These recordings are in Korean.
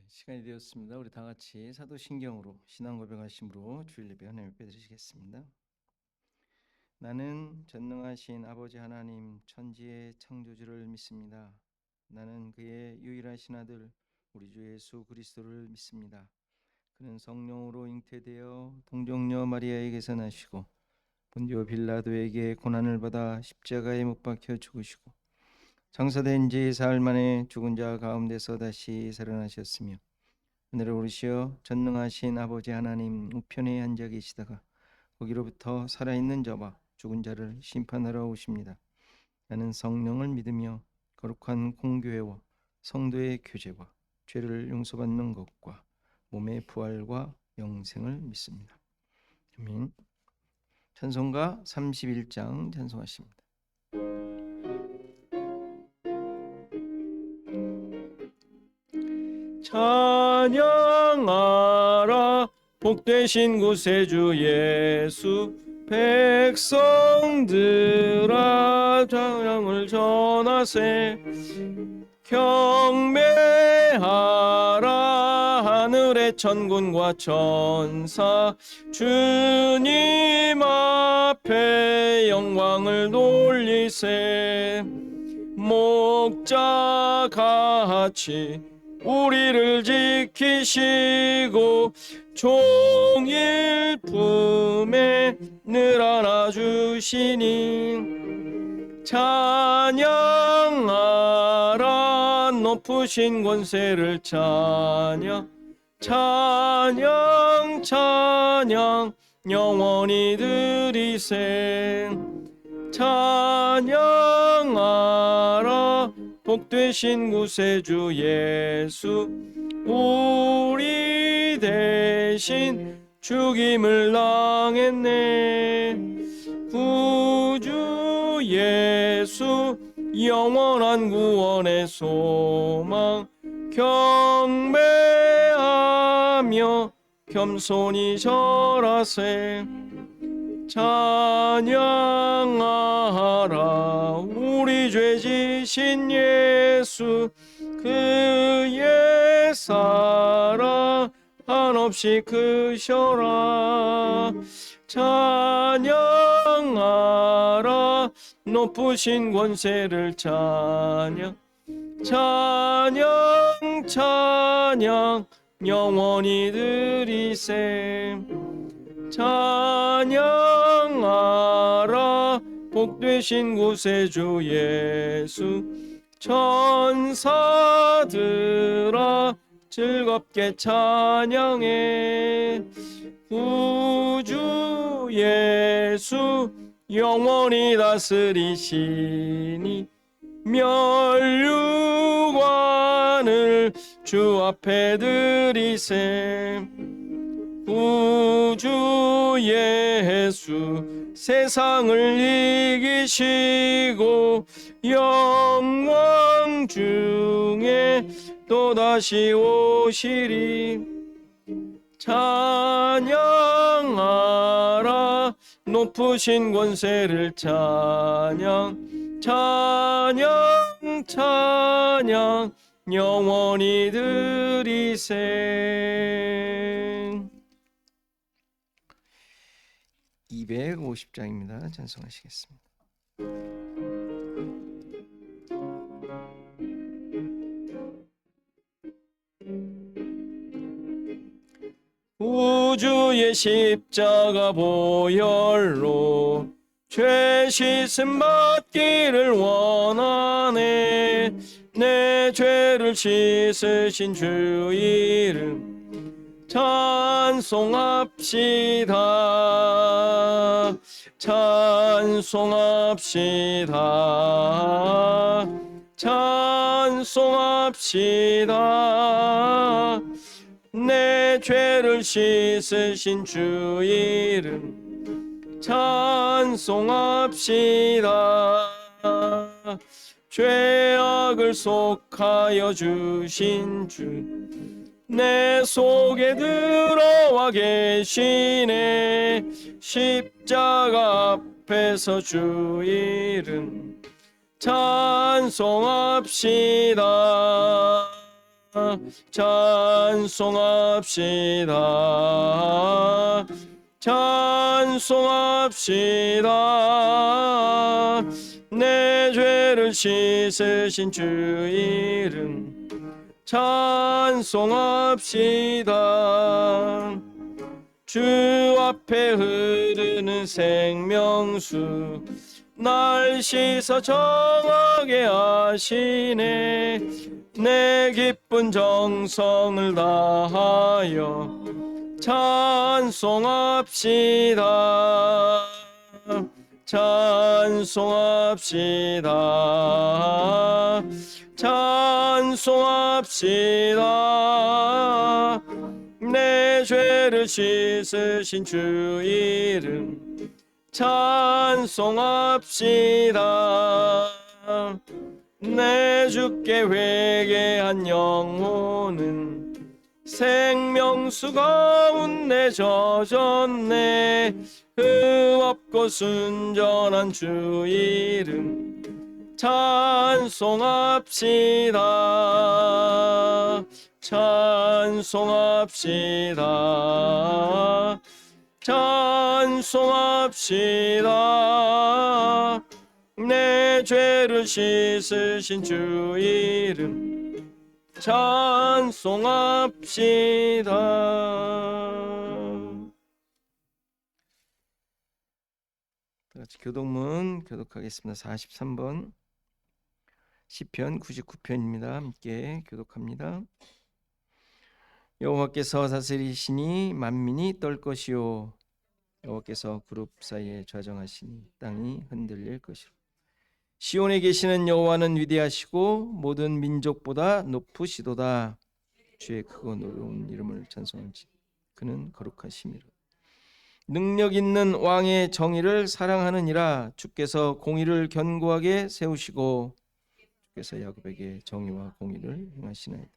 시간이 되었습니다. 우리 다 같이 사도신경으로 신앙 고백하심으로 주일 예배 하나님 앞에 드리시겠습니다. 나는 전능하신 아버지 하나님 천지의 창조주를 믿습니다. 나는 그의 유일하신 아들 우리 주 예수 그리스도를 믿습니다. 그는 성령으로 잉태되어 동정녀 마리아에게서 나시고 본디오 빌라도에게 고난을 받아 십자가에 못 박혀 죽으시고 장사된 지 사흘 만에 죽은 자 가운데서 다시 살아나셨으며 하늘에 오르시어 전능하신 아버지 하나님 우편에 앉아 계시다가 거기로부터 살아있는 자와 죽은 자를 심판하러 오십니다. 나는 성령을 믿으며 거룩한 공교회와 성도의 교제와 죄를 용서받는 것과 몸의 부활과 영생을 믿습니다. 아멘. 찬송가 31장 찬송하십니다. 찬양하라 복되신 구세주 예수 백성들아 찬양을 전하세 경배하라 하늘의 천군과 천사 주님 앞에 영광을 돌리세 목자같이 우리를 지키시고 종일 품에 늘 안아주시니 찬양하라 높으신 권세를 찬양 찬양 찬양 영원히 드리세 찬양하라 복되신 구세주 예수 우리 대신 죽임을 당했네 구주 예수 영원한 구원의 소망 경배하며 겸손히 절하세 찬양하라 우리 죄 지신 예수 그의 사랑 한없이 크셔라 찬양하라 높으신 권세를 찬양 찬양 찬양 영원히 드리세 찬양하라 복되신 구세주 예수 천사들아 즐겁게 찬양해 구주 예수 영원히 다스리시니 면류관을 주 앞에 드리세 구주 예수 세상을 이기시고 영광 중에 또다시 오시리 찬양하라 높으신 권세를 찬양 찬양 찬양 영원히 드리세 250장입니다. 찬송하시겠습니다. 우주의 십자가 보혈로 죄 씻음 받기를 원하네 내 죄를 씻으신 주 이름 찬송합시다 찬송합시다 찬송합시다 내 죄를 씻으신 주 이름 찬송합시다 죄악을 속하여 주신 주 내 속에 들어와 계시네 십자가 앞에서 주 이름 찬송합시다 찬송합시다. 찬송합시다. 내 죄를 씻으신 주 이름 찬송합시다. 주 앞에 흐르는 생명수 날 씻어 정하게 하시네. 내 기쁜 정성을 다하여 찬송합시다. 찬송합시다. 찬송합시다. 내 죄를 씻으신 주 이름 찬송합시다. 내 주께 회개한 영혼은 생명수 가운데 젖었네. 흠없고 순전한 주 이름 찬송합시다. 찬송합시다. 찬송합시다. 내 죄를 씻으신 주 이름 찬송합시다. 다 같이 교독문 교독하겠습니다. 43번 시편 99편입니다. 함께 교독합니다. 여호와께서 다스리시니 만민이 떨 것이요, 여호와께서 그룹 사이에 좌정하시니 땅이 흔들릴 것이로. 시온에 계시는 여호와는 위대하시고 모든 민족보다 높으시도다. 주의 크고 놀라운 이름을 찬송하지. 그는 거룩하심이라. 능력 있는 왕의 정의를 사랑하느니라. 주께서 공의를 견고하게 세우시고 주께서 야곱에게 정의와 공의를 행하시나이다.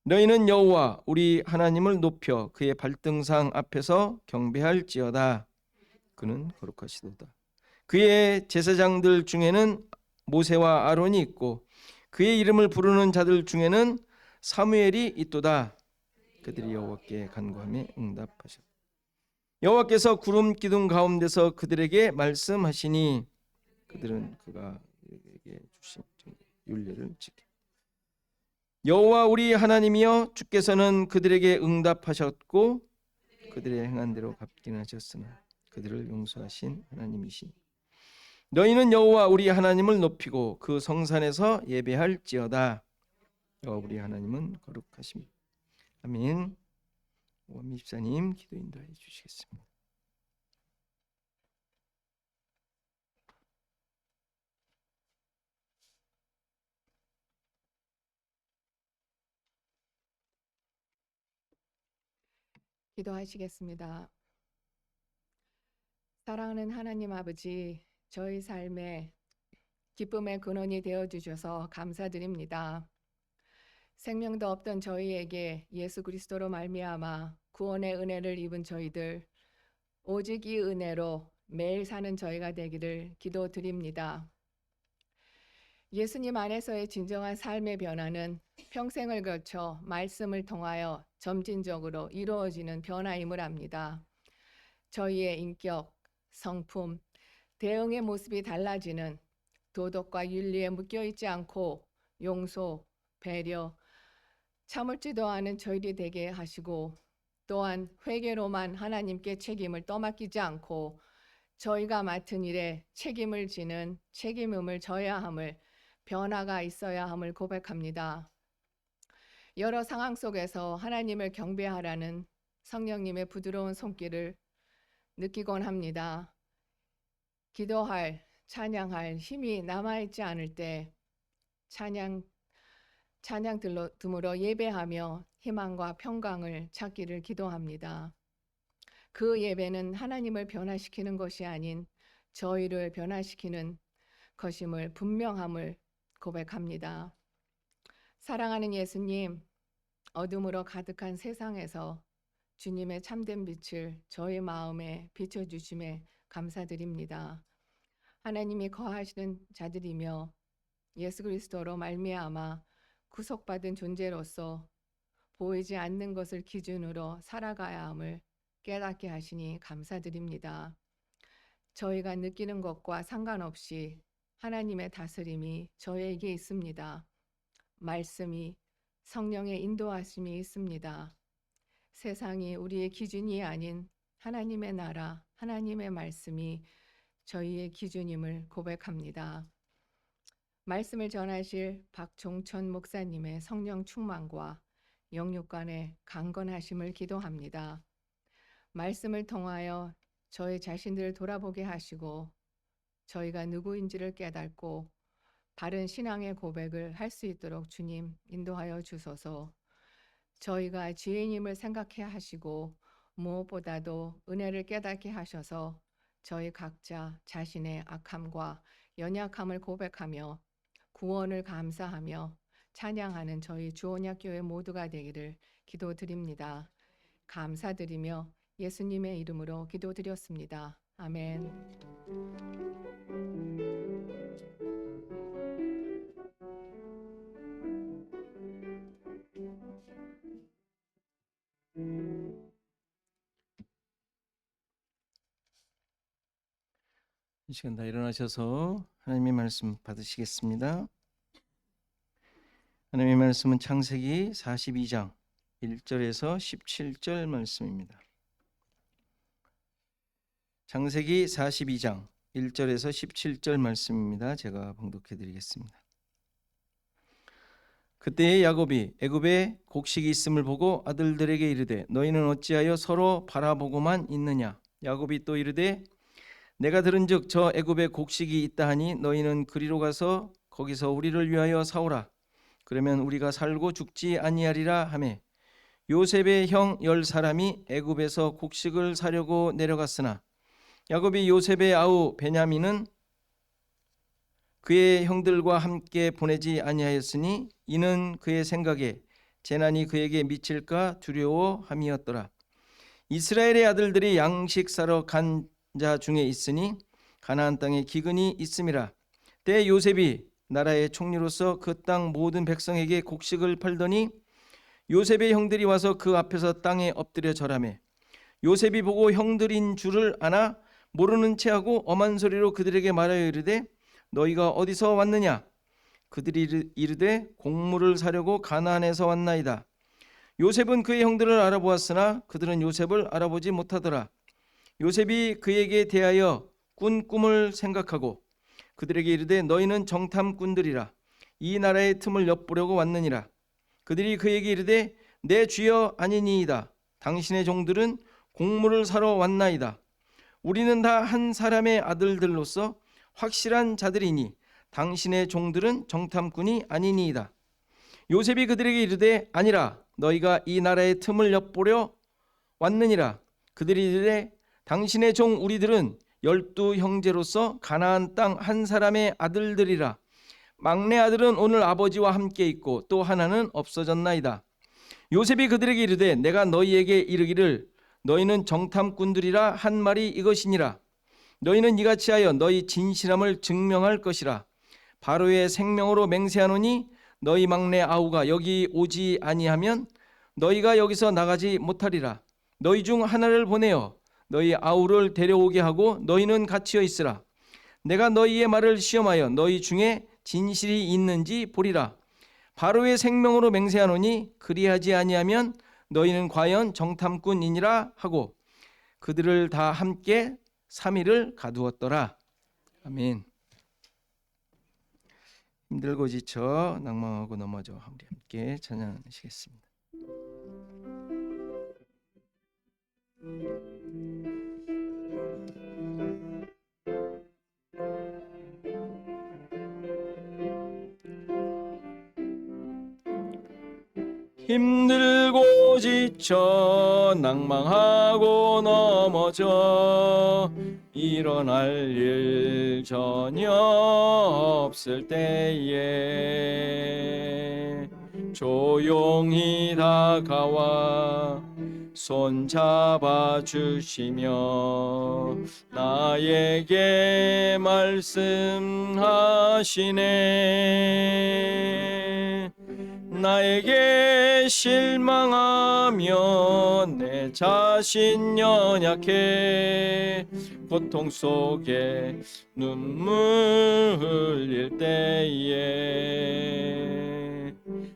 너희는 여호와 우리 하나님을 높여 그의 발등상 앞에서 경배할지어다. 그는 거룩하시도다. 그의 제사장들 중에는 모세와 아론이 있고 그의 이름을 부르는 자들 중에는 사무엘이 있도다. 그들이 여호와께 간구하며 응답하셨다. 여호와께서 구름 기둥 가운데서 그들에게 말씀하시니 그들은 그가 그에게 주신 율례를 지켜. 여호와 우리 하나님이여, 주께서는 그들에게 응답하셨고 그들의 행한 대로 갚긴 하셨으나 그들을 용서하신 하나님이시니 너희는 여호와 우리 하나님을 높이고 그 성산에서 예배할지어다. 여호와 우리 하나님은 거룩하십니다. 아멘. 오한미 집사님 기도 인도해 주시겠습니다. 기도하시겠습니다. 사랑하는 하나님 아버지, 저희 삶에 기쁨의 근원이 되어주셔서 감사드립니다. 생명도 없던 저희에게 예수 그리스도로 말미암아 구원의 은혜를 입은 저희들, 오직 이 은혜로 매일 사는 저희가 되기를 기도드립니다. 예수님 안에서의 진정한 삶의 변화는 평생을 거쳐 말씀을 통하여 점진적으로 이루어지는 변화임을 압니다. 저희의 인격, 성품, 대응의 모습이 달라지는, 도덕과 윤리에 묶여있지 않고 용서, 배려, 참을지도 않은 저희들이 되게 하시고, 또한 회개로만 하나님께 책임을 떠맡기지 않고 저희가 맡은 일에 책임을 지는 책임음을 져야 함을, 변화가 있어야 함을 고백합니다. 여러 상황 속에서 하나님을 경배하라는 성령님의 부드러운 손길을 느끼곤 합니다. 기도할, 찬양할 힘이 남아있지 않을 때 찬양 드물어 예배하며 희망과 평강을 찾기를 기도합니다. 그 예배는 하나님을 변화시키는 것이 아닌 저희를 변화시키는 것임을 분명함을 고백합니다. 사랑하는 예수님, 어둠으로 가득한 세상에서 주님의 참된 빛을 저희 마음에 비춰주심에 감사드립니다. 하나님이 거하시는 자들이며 예수 그리스도로 말미암아 구속받은 존재로서 보이지 않는 것을 기준으로 살아가야 함을 깨닫게 하시니 감사드립니다. 저희가 느끼는 것과 상관없이 하나님의 다스림이 저에게 있습니다. 말씀이, 성령의 인도하심이 있습니다. 세상이 우리의 기준이 아닌 하나님의 나라, 하나님의 말씀이 저희의 기준임을 고백합니다. 말씀을 전하실 박종천 목사님의 성령 충만과 영육간의 강건하심을 기도합니다. 말씀을 통하여 저희 자신들을 돌아보게 하시고 저희가 누구인지를 깨닫고 바른 신앙의 고백을 할 수 있도록 주님 인도하여 주소서. 저희가 죄인임을 생각해 하시고 무엇보다도 은혜를 깨닫게 하셔서 저희 각자 자신의 악함과 연약함을 고백하며 구원을 감사하며 찬양하는 저희 주언약교회 모두가 되기를 기도드립니다. 감사드리며 예수님의 이름으로 기도드렸습니다. 아멘. 이 시간 다 일어나셔서 하나님의 말씀 받으시겠습니다. 하나님의 말씀은 창세기 42장 1절에서 17절 말씀입니다. 창세기 42장 1절에서 17절 말씀입니다. 제가 봉독해 드리겠습니다. 그때에 야곱이 애굽에 곡식이 있음을 보고 아들들에게 이르되 너희는 어찌하여 서로 바라보고만 있느냐. 야곱이 또 이르되 내가 들은즉 저 애굽에 곡식이 있다 하니 너희는 그리로 가서 거기서 우리를 위하여 사오라. 그러면 우리가 살고 죽지 아니하리라 하매 요셉의 형 10사람이 애굽에서 곡식을 사려고 내려갔으나 야곱이 요셉의 아우 베냐민은 그의 형들과 함께 보내지 아니하였으니 이는 그의 생각에 재난이 그에게 미칠까 두려워함이었더라. 이스라엘의 아들들이 양식 사러 간 자 중에 있으니 가나안 땅에 기근이 있음이라. 때 요셉이 나라의 총리로서 그 땅 모든 백성에게 곡식을 팔더니 요셉의 형들이 와서 그 앞에서 땅에 엎드려 절하매 요셉이 보고 형들인 줄을 아나 모르는 체하고 엄한 소리로 그들에게 말하여 이르되 너희가 어디서 왔느냐. 그들이 이르되 곡물을 사려고 가나안에서 왔나이다. 요셉은 그의 형들을 알아보았으나 그들은 요셉을 알아보지 못하더라. 요셉이 그에게 대하여 꾼 꿈을 생각하고 그들에게 이르되 너희는 정탐꾼들이라. 이 나라의 틈을 엿보려고 왔느니라. 그들이 그에게 이르되 내 주여 아니니이다. 당신의 종들은 곡물을 사러 왔나이다. 우리는 다 한 사람의 아들들로서 확실한 자들이니 당신의 종들은 정탐꾼이 아니니이다. 요셉이 그들에게 이르되 아니라 너희가 이 나라의 틈을 엿보려 왔느니라. 그들이 이르되 당신의 종 우리들은 12 형제로서 가나안 땅 한 사람의 아들들이라. 막내 아들은 오늘 아버지와 함께 있고 또 하나는 없어졌나이다. 요셉이 그들에게 이르되 내가 너희에게 이르기를 너희는 정탐꾼들이라 한 말이 이것이니라. 너희는 이같이 하여 너희 진실함을 증명할 것이라. 바로의 생명으로 맹세하노니 너희 막내 아우가 여기 오지 아니하면 너희가 여기서 나가지 못하리라. 너희 중 하나를 보내어 너희 아우를 데려오게 하고 너희는 갇혀 있으라. 내가 너희의 말을 시험하여 너희 중에 진실이 있는지 보리라. 바로의 생명으로 맹세하노니 그리하지 아니하면 너희는 과연 정탐꾼이니라 하고 그들을 다 함께 3일을 가두었더라. 아멘. 힘들고 지쳐 낭망하고 넘어져 우리 함께 찬양하시겠습니다. 힘들고 지쳐 낭망하고 넘어져 일어날 일 전혀 없을 때에 조용히 다가와 손 잡아주시며 나에게 말씀하시네. 나에게 실망하며 내 자신 연약해 고통 속에 눈물 흘릴 때에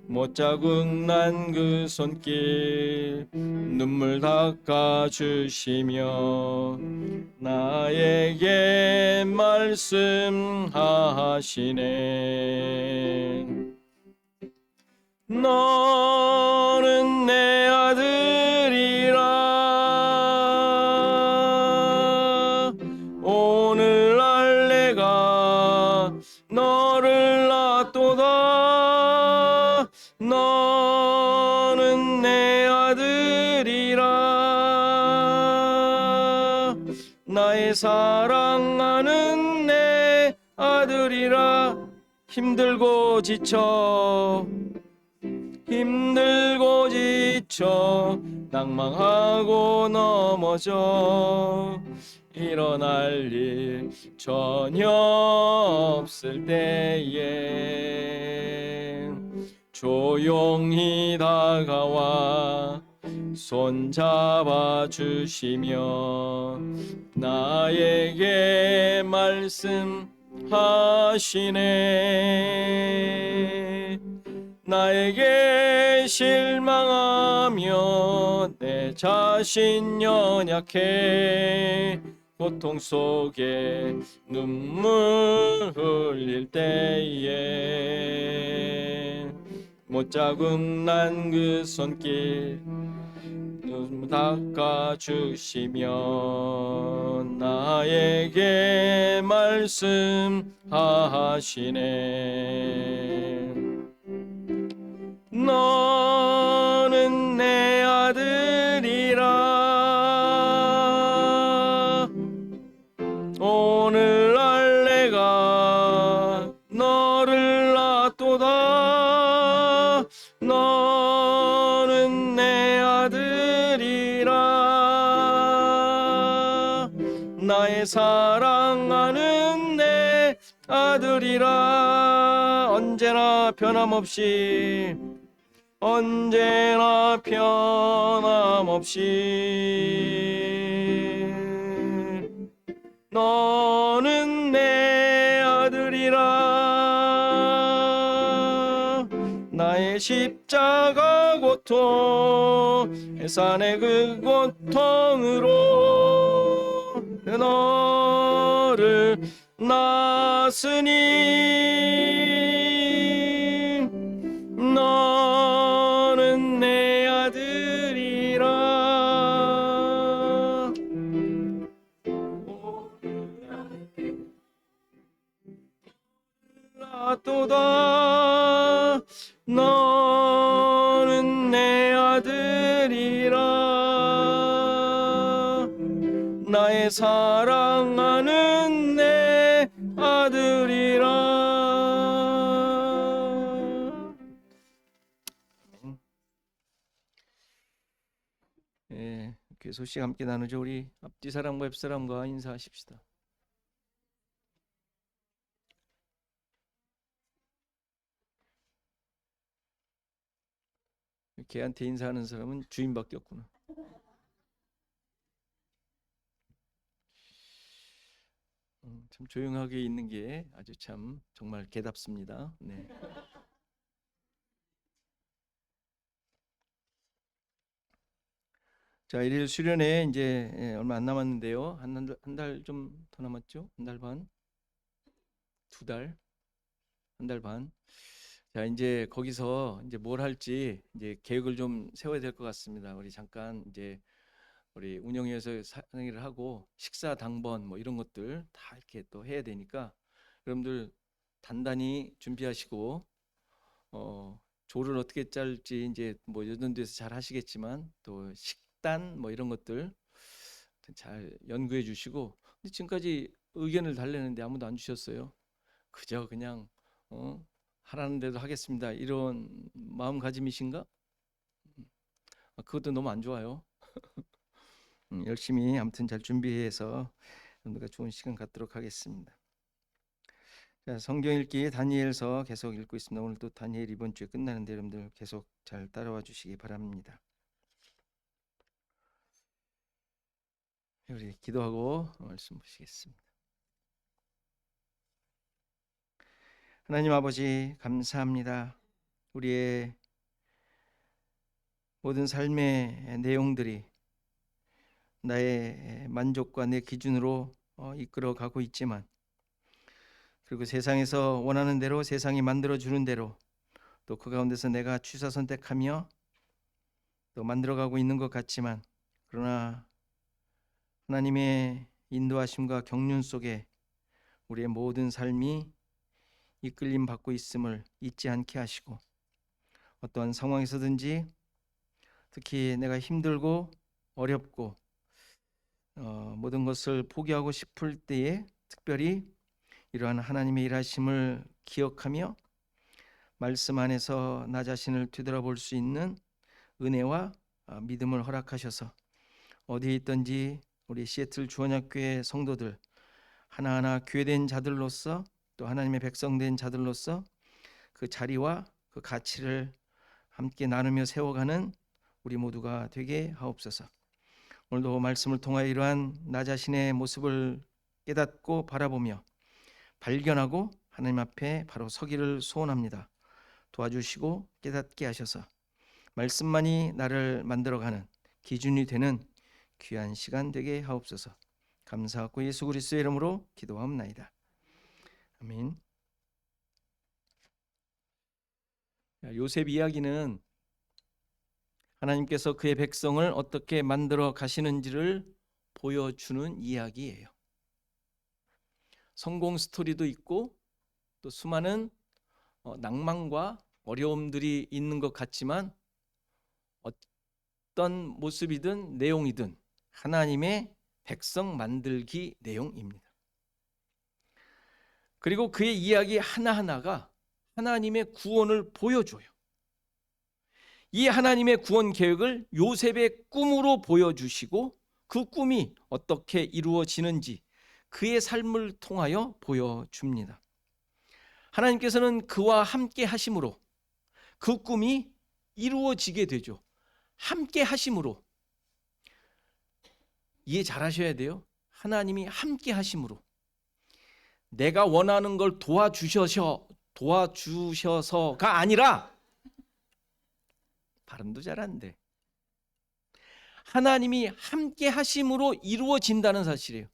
못자국 난 그 손길 눈물 닦아주시며 나에게 말씀하시네. 너는 내 아들이라. 오늘날 내가 너를 낳도다. 너는 내 아들이라. 나의 사랑하는 내 아들이라. 힘들고 지쳐 낭망하고 넘어져 일어날 일 전혀 없을 때에 조용히 다가와 손잡아 주시며 나에게 말씀하시네. 나에게 실망하며 내 자신 연약해 고통 속에 눈물 흘릴 때에 못자국 난 그 손길 눈물 닦아주시며 나에게 말씀하시네. 너는 내 아들이라. 오늘날 내가 너를 낳도다. 너는 내 아들이라. 나의 사랑하는 내 아들이라. 언제나 변함없이 너는 내 아들이라. 나의 십자가 고통 해산의 그 고통으로 너를 낳았으니 너는 내 아들이라. 낳도다. 너는 내 아들이라. 나의 사랑하는 내 아들이라. 예, 이렇게 소식 함께 나누죠. 우리 앞뒤 사람과 옆 사람과 인사하십시다. 걔한테 인사하는 사람은 주인밖에 없구나. 참 조용하게 있는 게 아주 참 정말 개답습니다. 네. 자, 일일 수련회 이제 얼마 안 남았는데요. 한 달 좀 더 남았죠? 한 달 반, 두 달, 한 달 반. 자, 이제 거기서 이제 뭘 할지 이제 계획을 좀 세워야 될 것 같습니다. 우리 잠깐 이제 우리 운영위에서 상의를 하고 식사 당번 뭐 이런 것들 다 이렇게 또 해야 되니까 여러분들 단단히 준비하시고 조를 어떻게 짤지 이제 뭐 이런 데서 잘 하시겠지만 또 식단 뭐 이런 것들 잘 연구해 주시고. 근데 지금까지 의견을 달래는데 아무도 안 주셨어요. 그저 그냥 하라는 대로 하겠습니다 이런 마음가짐이신가? 그것도 너무 안 좋아요. 열심히 아무튼 잘 준비해서 여러분들과 좋은 시간 갖도록 하겠습니다. 성경 읽기 다니엘서 계속 읽고 있습니다. 오늘 또 다니엘 이번 주에 끝나는데 여러분들 계속 잘 따라와 주시기 바랍니다. 우리 기도하고 말씀 보시겠습니다. 하나님 아버지 감사합니다. 우리의 모든 삶의 내용들이 나의 만족과 내 기준으로 이끌어 가고 있지만, 그리고 세상에서 원하는 대로, 세상이 만들어주는 대로, 또 그 가운데서 내가 취사 선택하며 또 만들어가고 있는 것 같지만, 그러나 하나님의 인도하심과 경륜 속에 우리의 모든 삶이 이끌림 받고 있음을 잊지 않게 하시고, 어떠한 상황에서든지 특히 내가 힘들고 어렵고 모든 것을 포기하고 싶을 때에 특별히 이러한 하나님의 일하심을 기억하며 말씀 안에서 나 자신을 되돌아볼 수 있는 은혜와 믿음을 허락하셔서 어디에 있든지 우리 시애틀 주원학교의 성도들 하나하나 교회된 자들로서, 또 하나님의 백성된 자들로서 그 자리와 그 가치를 함께 나누며 세워가는 우리 모두가 되게 하옵소서. 오늘도 말씀을 통하여 이러한 나 자신의 모습을 깨닫고 바라보며 발견하고 하나님 앞에 바로 서기를 소원합니다. 도와주시고 깨닫게 하셔서 말씀만이 나를 만들어가는 기준이 되는 귀한 시간 되게 하옵소서. 감사하고 예수 그리스도의 이름으로 기도하옵나이다. 아멘. 요셉 이야기는 하나님께서 그의 백성을 어떻게 만들어 가시는지를 보여주는 이야기예요. 성공 스토리도 있고 또 수많은 낭만과 어려움들이 있는 것 같지만, 어떤 모습이든 내용이든 하나님의 백성 만들기 내용입니다. 그리고 그의 이야기 하나하나가 하나님의 구원을 보여줘요. 이 하나님의 구원 계획을 요셉의 꿈으로 보여주시고, 그 꿈이 어떻게 이루어지는지 그의 삶을 통하여 보여줍니다. 하나님께서는 그와 함께 하심으로 그 꿈이 이루어지게 되죠. 함께 하심으로. 이해 잘 하셔야 돼요. 하나님이 함께 하심으로. 내가 원하는 걸 도와주셔서가 아니라, 발음도 잘 안 돼. 하나님이 함께 하심으로 이루어진다는 사실이에요.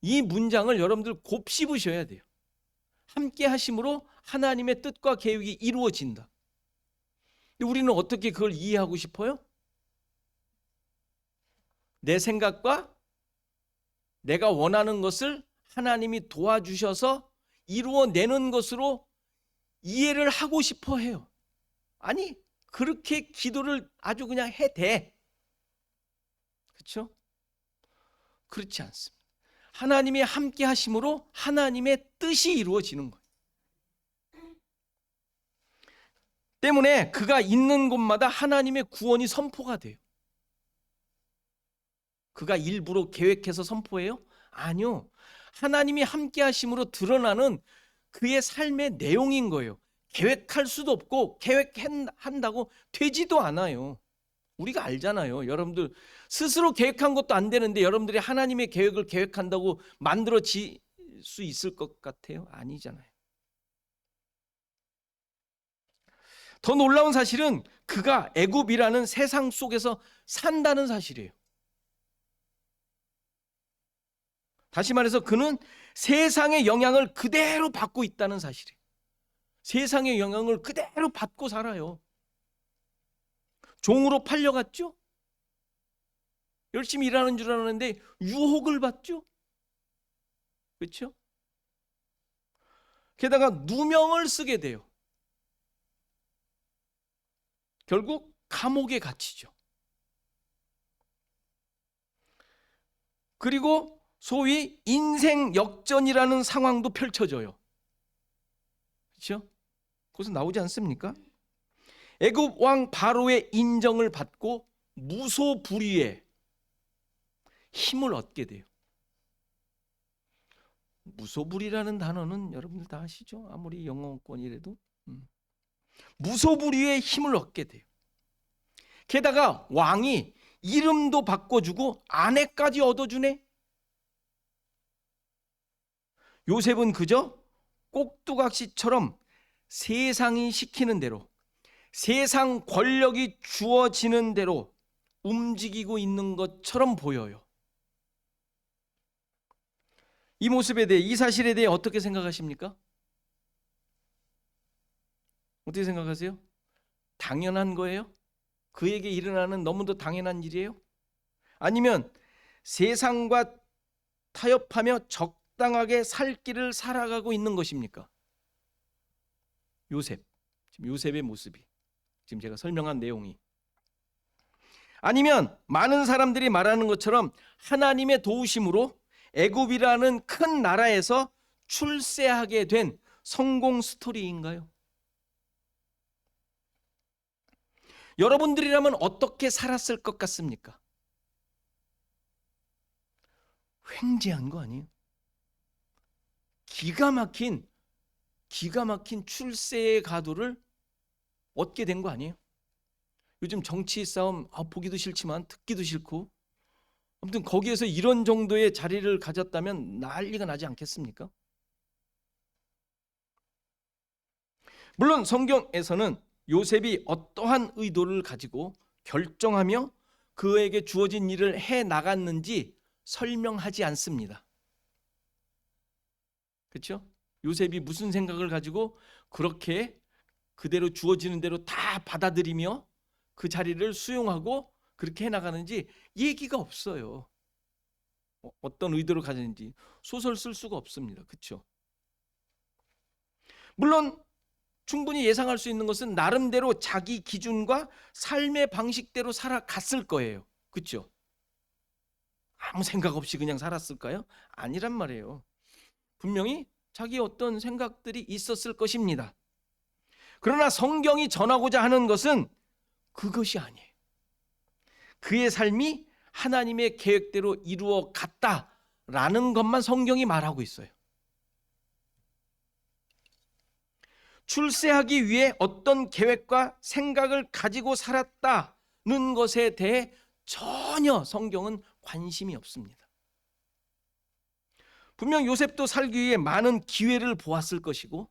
이 문장을 여러분들 곱씹으셔야 돼요. 함께 하심으로 하나님의 뜻과 계획이 이루어진다. 근데 우리는 어떻게 그걸 이해하고 싶어요? 내 생각과 내가 원하는 것을 하나님이 도와주셔서 이루어내는 것으로 이해를 하고 싶어 해요. 아니, 그렇게 기도를 아주 그냥 해대. 그렇죠? 그렇지 않습니다. 하나님이 함께 하심으로 하나님의 뜻이 이루어지는 거예요. 때문에 그가 있는 곳마다 하나님의 구원이 선포가 돼요. 그가 일부러 계획해서 선포해요? 아니요. 하나님이 함께 하심으로 드러나는 그의 삶의 내용인 거예요. 계획할 수도 없고 계획한다고 되지도 않아요. 우리가 알잖아요. 여러분들 스스로 계획한 것도 안 되는데 여러분들이 하나님의 계획을 계획한다고 만들어질 수 있을 것 같아요? 아니잖아요. 더 놀라운 사실은 그가 애굽이라는 세상 속에서 산다는 사실이에요. 다시 말해서 그는 세상의 영향을 그대로 받고 있다는 사실이에요. 세상의 영향을 그대로 받고 살아요. 종으로 팔려갔죠? 열심히 일하는 줄 알았는데 유혹을 받죠? 그렇죠? 게다가 누명을 쓰게 돼요. 결국 감옥에 갇히죠. 그리고 소위 인생 역전이라는 상황도 펼쳐져요. 그렇죠? 그것은 나오지 않습니까? 애굽 왕 바로의 인정을 받고 무소불위의 힘을 얻게 돼요. 무소불위라는 단어는 여러분들 다 아시죠? 아무리 영어권이라도 무소불위의 힘을 얻게 돼요. 게다가 왕이 이름도 바꿔주고 아내까지 얻어주네. 요셉은 그저 꼭두각시처럼 세상이 시키는 대로, 세상 권력이 주어지는 대로 움직이고 있는 것처럼 보여요. 이 모습에 대해, 이 사실에 대해 어떻게 생각하십니까? 어떻게 생각하세요? 당연한 거예요? 그에게 일어나는 너무도 당연한 일이에요? 아니면 세상과 타협하며 적당하게 살 길을 살아가고 있는 것입니까? 요셉, 지금 요셉의 모습이, 지금 제가 설명한 내용이, 아니면 많은 사람들이 말하는 것처럼 하나님의 도우심으로 애굽이라는 큰 나라에서 출세하게 된 성공 스토리인가요? 여러분들이라면 어떻게 살았을 것 같습니까? 횡재한 거 아니에요? 기가 막힌 출세의 가도를 얻게 된 거 아니에요? 요즘 정치 싸움 보기도 싫지만 듣기도 싫고, 아무튼 거기에서 이런 정도의 자리를 가졌다면 난리가 나지 않겠습니까? 물론 성경에서는 요셉이 어떠한 의도를 가지고 결정하며 그에게 주어진 일을 해 나갔는지 설명하지 않습니다. 그렇죠? 요셉이 무슨 생각을 가지고 그렇게 그대로 주어지는 대로 다 받아들이며 그 자리를 수용하고 그렇게 해 나가는지 얘기가 없어요. 어떤 의도를 가졌는지 소설 쓸 수가 없습니다. 그렇죠? 물론 충분히 예상할 수 있는 것은 나름대로 자기 기준과 삶의 방식대로 살아갔을 거예요. 그렇죠? 아무 생각 없이 그냥 살았을까요? 아니란 말이에요. 분명히 자기 어떤 생각들이 있었을 것입니다. 그러나 성경이 전하고자 하는 것은 그것이 아니에요. 그의 삶이 하나님의 계획대로 이루어 갔다라는 것만 성경이 말하고 있어요. 출세하기 위해 어떤 계획과 생각을 가지고 살았다는 것에 대해 전혀 성경은 관심이 없습니다. 분명 요셉도 살기 위해 많은 기회를 보았을 것이고,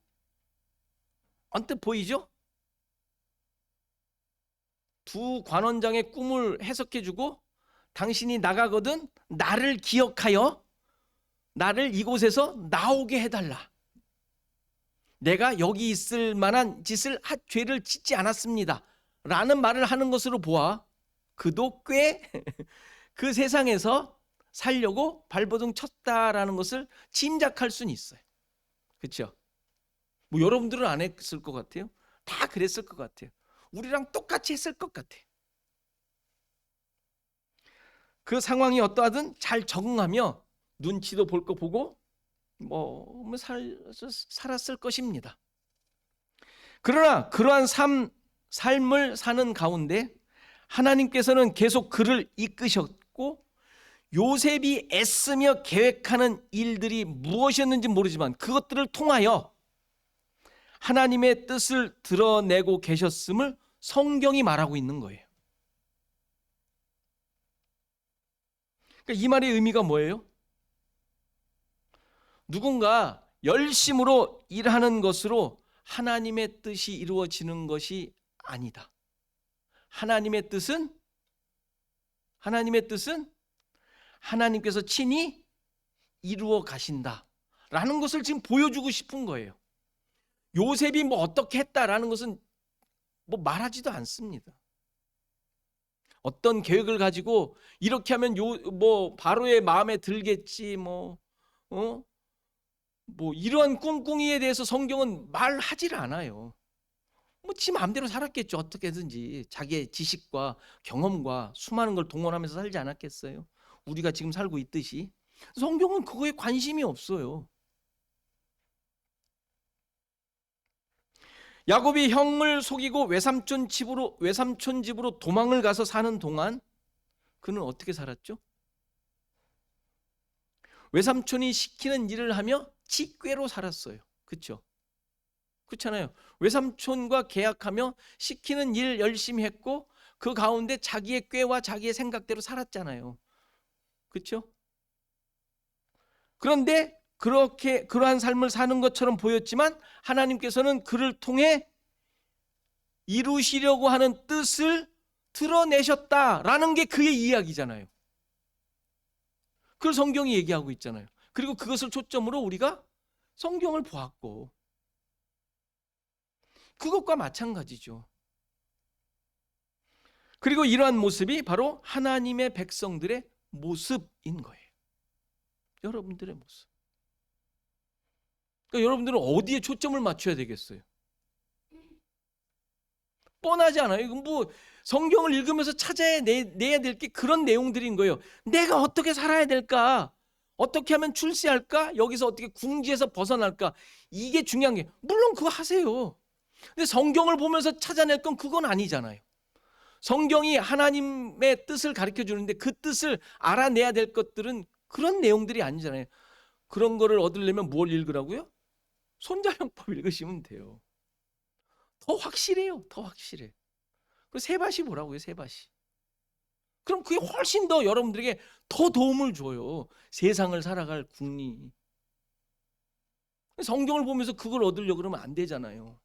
언뜻 보이죠? 두 관원장의 꿈을 해석해주고, 당신이 나가거든 나를 기억하여 나를 이곳에서 나오게 해달라. 내가 여기 있을 만한 죄를 짓지 않았습니다 라는 말을 하는 것으로 보아 그도 꽤 그 세상에서 살려고 발버둥 쳤다라는 것을 짐작할 수는 있어요. 그렇죠? 뭐 여러분들은 안 했을 것 같아요? 다 그랬을 것 같아요. 우리랑 똑같이 했을 것 같아요. 그 상황이 어떠하든 잘 적응하며 눈치도 볼 거 보고 살았을 것입니다. 그러나 그러한 삶을 사는 가운데 하나님께서는 계속 그를 이끄셨고, 요셉이 애쓰며 계획하는 일들이 무엇이었는지 모르지만 그것들을 통하여 하나님의 뜻을 드러내고 계셨음을 성경이 말하고 있는 거예요. 그러니까 이 말의 의미가 뭐예요? 누군가 열심으로 일하는 것으로 하나님의 뜻이 이루어지는 것이 아니다. 하나님의 뜻은 하나님께서 친히 이루어 가신다라는 것을 지금 보여주고 싶은 거예요. 요셉이 어떻게 했다라는 것은 말하지도 않습니다. 어떤 계획을 가지고 이렇게 하면 바로의 마음에 들겠지 이러한 꿍꿍이에 대해서 성경은 말하지를 않아요. 지 마음대로 살았겠죠. 어떻게든지 자기의 지식과 경험과 수많은 걸 동원하면서 살지 않았겠어요. 우리가 지금 살고 있듯이. 성경은 그거에 관심이 없어요. 야곱이 형을 속이고 외삼촌 집으로 도망을 가서 사는 동안 그는 어떻게 살았죠? 외삼촌이 시키는 일을 하며 직궤로 살았어요. 그렇죠? 그렇잖아요. 외삼촌과 계약하며 시키는 일 열심히 했고 그 가운데 자기의 꾀와 자기의 생각대로 살았잖아요. 그렇죠? 그런데 그러한 삶을 사는 것처럼 보였지만 하나님께서는 그를 통해 이루시려고 하는 뜻을 드러내셨다라는 게 그의 이야기잖아요. 그걸 성경이 얘기하고 있잖아요. 그리고 그것을 초점으로 우리가 성경을 보았고 그것과 마찬가지죠. 그리고 이러한 모습이 바로 하나님의 백성들의 모습인 거예요. 여러분들의 모습. 그러니까 여러분들은 어디에 초점을 맞춰야 되겠어요? 뻔하지 않아요? 이건 뭐 성경을 읽으면서 찾아내야 될 게 그런 내용들인 거예요. 내가 어떻게 살아야 될까? 어떻게 하면 출세할까? 여기서 어떻게 궁지에서 벗어날까? 이게 중요한 게 물론 그거 하세요. 근데 성경을 보면서 찾아낼 건 그건 아니잖아요. 성경이 하나님의 뜻을 가르쳐 주는데 그 뜻을 알아내야 될 것들은 그런 내용들이 아니잖아요. 그런 거를 얻으려면 뭘 읽으라고요? 손자병법 읽으시면 돼요. 더 확실해요. 더 확실해. 그 세바시 보라고요. 세바시. 그럼 그게 훨씬 더 여러분들에게 더 도움을 줘요. 세상을 살아갈 국리. 성경을 보면서 그걸 얻으려고 그러면 안 되잖아요.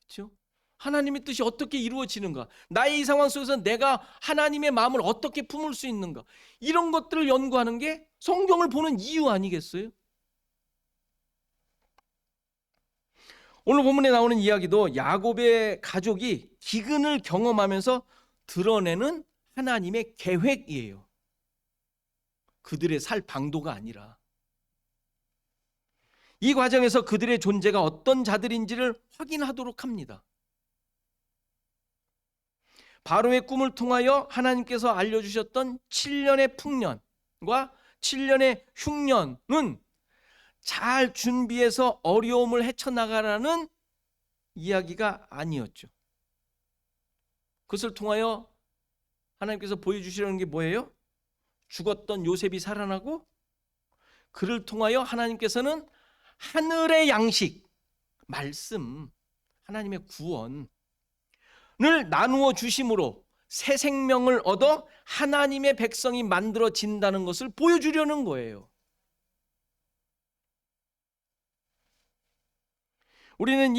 그렇죠? 하나님의 뜻이 어떻게 이루어지는가? 나의 이 상황 속에서 내가 하나님의 마음을 어떻게 품을 수 있는가? 이런 것들을 연구하는 게 성경을 보는 이유 아니겠어요? 오늘 본문에 나오는 이야기도 야곱의 가족이 기근을 경험하면서 드러내는 하나님의 계획이에요. 그들의 살 방도가 아니라. 이 과정에서 그들의 존재가 어떤 자들인지를 확인하도록 합니다. 바로의 꿈을 통하여 하나님께서 알려주셨던 7년의 풍년과 7년의 흉년은 잘 준비해서 어려움을 헤쳐나가라는 이야기가 아니었죠. 그것을 통하여 하나님께서 보여주시려는 게 뭐예요? 죽었던 요셉이 살아나고 그를 통하여 하나님께서는 하늘의 양식, 말씀, 하나님의 구원을 나누어 주심으로 새 생명을 얻어 하나님의 백성이 만들어진다는 것을 보여주려는 거예요. 우리는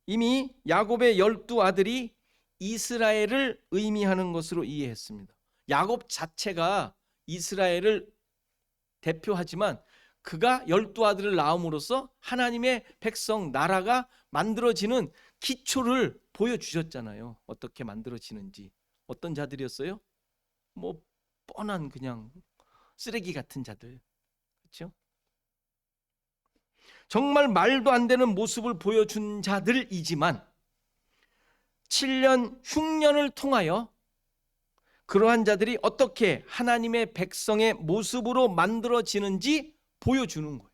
이미 야곱의 12아들이 이스라엘을 의미하는 것으로 이해했습니다. 야곱 자체가 이스라엘을 대표하지만 그가 12아들을 낳음으로써 하나님의 백성 나라가 만들어지는 기초를 보여주셨잖아요. 어떻게 만들어지는지. 어떤 자들이었어요? 뭐 뻔한 그냥 쓰레기 같은 자들. 그렇죠? 정말 말도 안 되는 모습을 보여준 자들이지만 7년 흉년을 통하여 그러한 자들이 어떻게 하나님의 백성의 모습으로 만들어지는지 보여주는 거예요.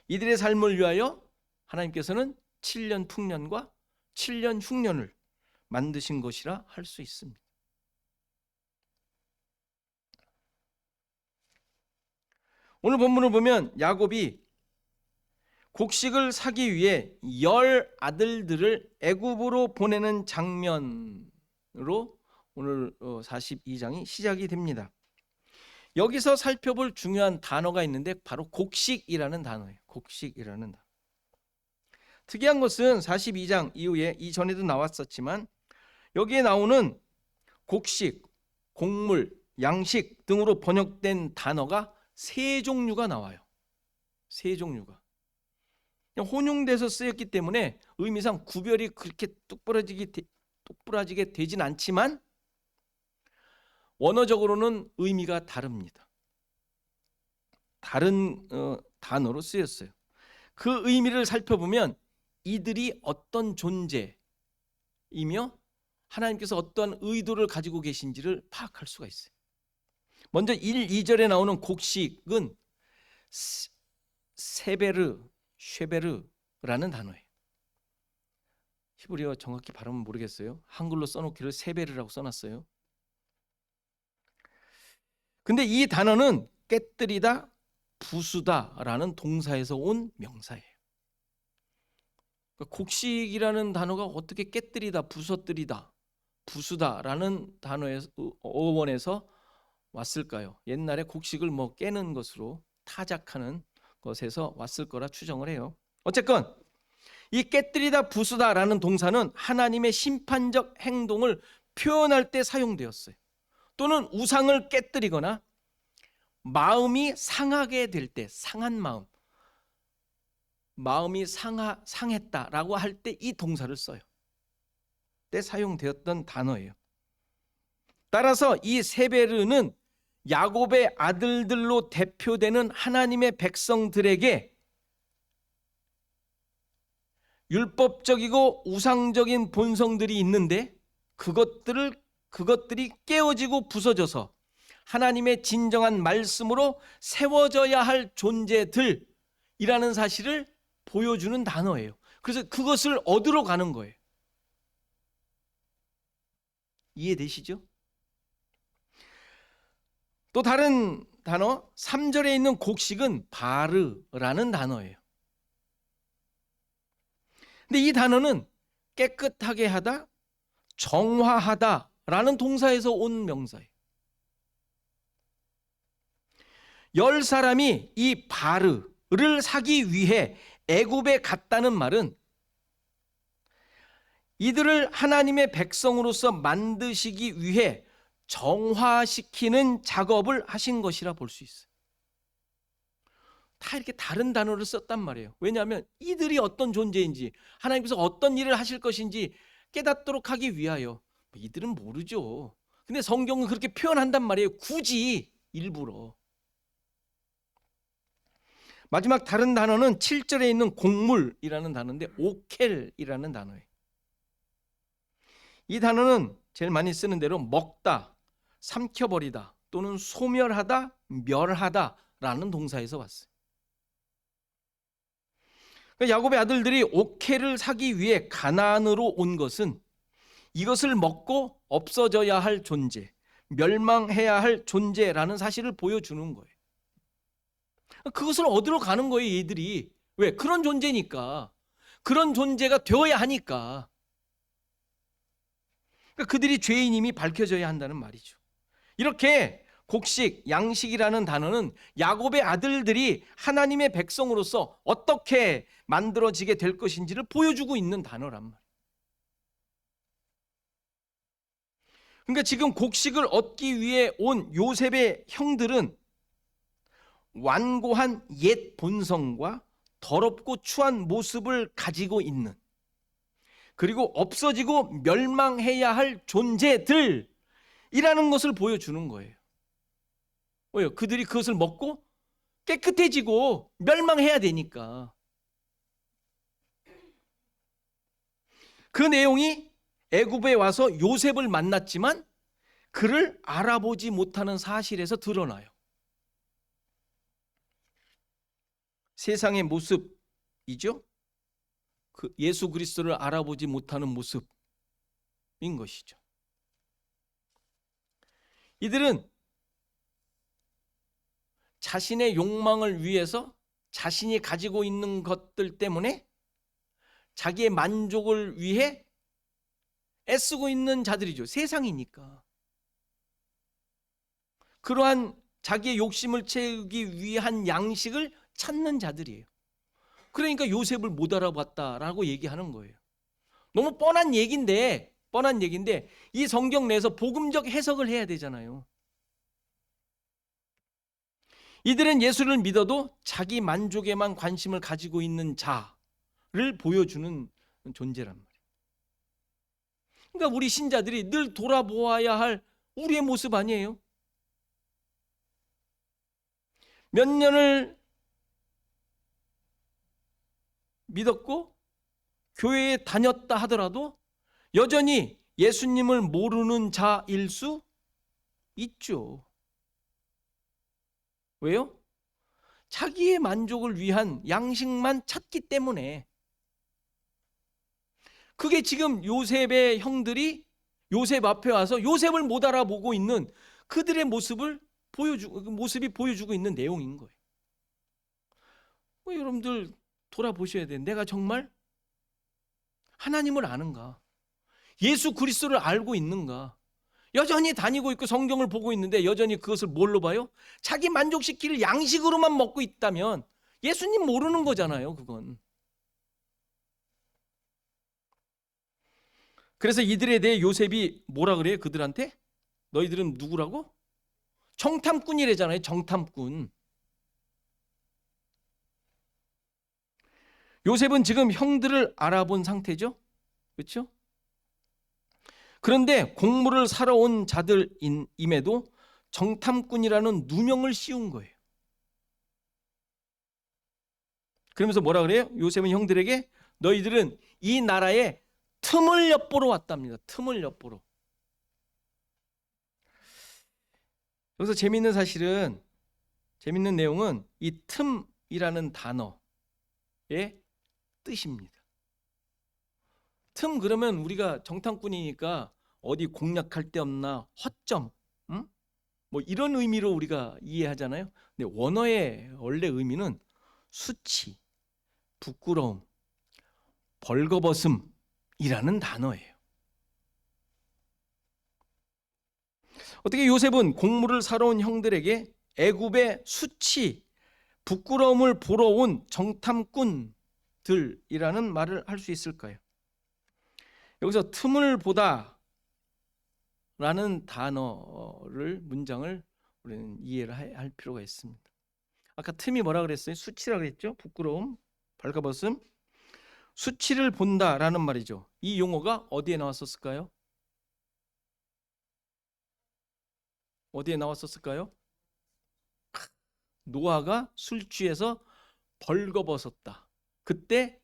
이들의 삶을 위하여 하나님께서는 7년 풍년과 7년 흉년을 만드신 것이라 할 수 있습니다. 오늘 본문을 보면 야곱이 곡식을 사기 위해 10아들들을 애굽으로 보내는 장면으로 오늘 42장이 시작이 됩니다. 여기서 살펴볼 중요한 단어가 있는데 바로 곡식이라는 단어예요. 곡식이라는 단어. 특이한 것은 42장 이후에 이전에도 나왔었지만 여기에 나오는 곡식, 곡물, 양식 등으로 번역된 단어가 세 종류가 나와요. 세 종류가. 그냥 혼용돼서 쓰였기 때문에 의미상 구별이 그렇게 똑부러지게 되진 않지만 원어적으로는 의미가 다릅니다. 다른 단어로 쓰였어요. 그 의미를 살펴보면 이들이 어떤 존재이며 하나님께서 어떠한 의도를 가지고 계신지를 파악할 수가 있어요. 먼저 1, 2절에 나오는 곡식은 세베르, 쉐베르라는 단어예요. 히브리어 정확히 발음은 모르겠어요. 한글로 써놓기를 세베르라고 써놨어요. 근데 이 단어는 깨뜨리다, 부수다라는 동사에서 온 명사예요. 그러니까 곡식이라는 단어가 어떻게 깨뜨리다, 부서뜨리다, 부수다라는 단어에서 어원에서 왔을까요? 옛날에 곡식을 뭐 깨는 것으로 타작하는 것에서 왔을 거라 추정을 해요. 어쨌건 이 깨뜨리다, 부수다라는 동사는 하나님의 심판적 행동을 표현할 때 사용되었어요. 또는 우상을 깨뜨리거나 마음이 상하게 될 때, 상한 마음이 상했다라고 할 때 이 동사를 써요. 때 사용되었던 단어예요. 따라서 이 세베르는 야곱의 아들들로 대표되는 하나님의 백성들에게 율법적이고 우상적인 본성들이 있는데 그것들이 깨어지고 부서져서 하나님의 진정한 말씀으로 세워져야 할 존재들이라는 사실을 보여주는 단어예요. 그래서 그것을 얻으러 가는 거예요. 이해되시죠? 또 다른 단어 3절에 있는 곡식은 바르라는 단어예요. 근데 이 단어는 깨끗하게 하다, 정화하다라는 동사에서 온 명사예요. 10사람이 이 바르를 사기 위해 애굽에 갔다는 말은 이들을 하나님의 백성으로서 만드시기 위해 정화시키는 작업을 하신 것이라 볼 수 있어요. 다 이렇게 다른 단어를 썼단 말이에요. 왜냐하면 이들이 어떤 존재인지, 하나님께서 어떤 일을 하실 것인지 깨닫도록 하기 위하여. 이들은 모르죠. 근데 성경은 그렇게 표현한단 말이에요. 굳이 일부러. 마지막 다른 단어는 7절에 있는 곡물이라는 단어인데 오켈이라는 단어예요. 이 단어는 제일 많이 쓰는 대로 먹다, 삼켜버리다 또는 소멸하다, 멸하다라는 동사에서 왔어요. 그러니까 야곱의 아들들이 오켈을 사기 위해 가나안으로 온 것은 이것을 먹고 없어져야 할 존재, 멸망해야 할 존재라는 사실을 보여주는 거예요. 그것을 얻으러 가는 거예요, 얘들이. 왜? 그런 존재니까. 그런 존재가 되어야 하니까. 그러니까 그들이 죄인임이 밝혀져야 한다는 말이죠. 이렇게 곡식, 양식이라는 단어는 야곱의 아들들이 하나님의 백성으로서 어떻게 만들어지게 될 것인지를 보여주고 있는 단어란 말이에요. 그러니까 지금 곡식을 얻기 위해 온 요셉의 형들은 완고한 옛 본성과 더럽고 추한 모습을 가지고 있는, 그리고 없어지고 멸망해야 할 존재들이라는 것을 보여주는 거예요. 왜요? 그들이 그것을 먹고 깨끗해지고 멸망해야 되니까. 그 내용이 애굽에 와서 요셉을 만났지만 그를 알아보지 못하는 사실에서 드러나요. 세상의 모습이죠. 그 예수 그리스도를 알아보지 못하는 모습인 것이죠. 이들은 자신의 욕망을 위해서 자신이 가지고 있는 것들 때문에 자기의 만족을 위해 애쓰고 있는 자들이죠. 세상이니까. 그러한 자기의 욕심을 채우기 위한 양식을 찾는 자들이에요. 그러니까 요셉을 못 알아봤다라고 얘기하는 거예요. 너무 뻔한 얘기인데 이 성경 내에서 복음적 해석을 해야 되잖아요. 이들은 예수를 믿어도 자기 만족에만 관심을 가지고 있는 자를 보여주는 존재란 말이에요. 그러니까 우리 신자들이 늘 돌아보아야 할 우리의 모습 아니에요? 몇 년을 믿었고 교회에 다녔다 하더라도 여전히 예수님을 모르는 자일 수 있죠. 왜요? 자기의 만족을 위한 양식만 찾기 때문에. 그게 지금 요셉의 형들이 요셉 앞에 와서 요셉을 못 알아보고 있는 그들의 모습을 그 모습이 보여주고 있는 내용인 거예요. 여러분들 돌아보셔야 돼요. 내가 정말 하나님을 아는가? 예수 그리스도를 알고 있는가? 여전히 다니고 있고 성경을 보고 있는데 여전히 그것을 뭘로 봐요? 자기 만족시킬 양식으로만 먹고 있다면 예수님 모르는 거잖아요, 그건. 그래서 이들에 대해 요셉이 뭐라 그래요? 그들한테? 너희들은 누구라고? 정탐꾼이래잖아요, 정탐꾼. 요셉은 지금 형들을 알아본 상태죠? 그렇죠? 그런데 곡물을 사러 온 자들임에도 정탐꾼이라는 누명을 씌운 거예요. 그러면서 뭐라 그래요? 요셉은 형들에게 너희들은 이 나라에 틈을 엿보러 왔답니다. 틈을 엿보러. 여기서 재미있는 내용은 이 틈이라는 단어의 뜻입니다. 틈 그러면 우리가 정탐꾼이니까 어디 공략할 데 없나, 허점, 뭐 이런 의미로 우리가 이해하잖아요. 근데 원어의 원래 의미는 수치, 부끄러움, 벌거벗음이라는 단어예요. 어떻게 요셉은 곡물을 사러 온 형들에게 애굽의 수치, 부끄러움을 보러 온 정탐꾼들이라는 말을 할 수 있을까요? 여기서 틈을 보다 라는 단어를 문장을 우리는 이해를 할 필요가 있습니다. 아까 틈이 뭐라 그랬어요? 수치라 그랬죠? 부끄러움, 벌거벗음. 수치를 본다라는 말이죠. 이 용어가 어디에 나왔었을까요? 어디에 나왔었을까요? 노아가 술 취해서 벌거벗었다. 그때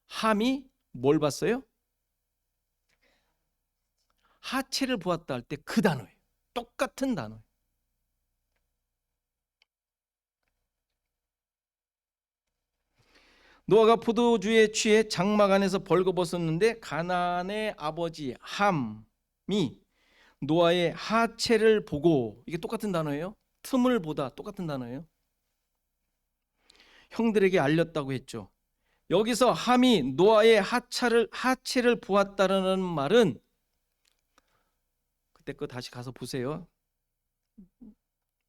함이 뭘 봤어요? 하체를 보았다 할 때 그 단어예요. 똑같은 단어예요. 노아가 포도주에 취해 장막 안에서 벌거벗었는데 가나안의 아버지 함이 노아의 하체를 보고, 이게 똑같은 단어예요. 틈을 보다, 똑같은 단어예요. 형들에게 알렸다고 했죠. 여기서 함이 노아의 하체를 보았다는 말은, 그때 거 다시 가서 보세요.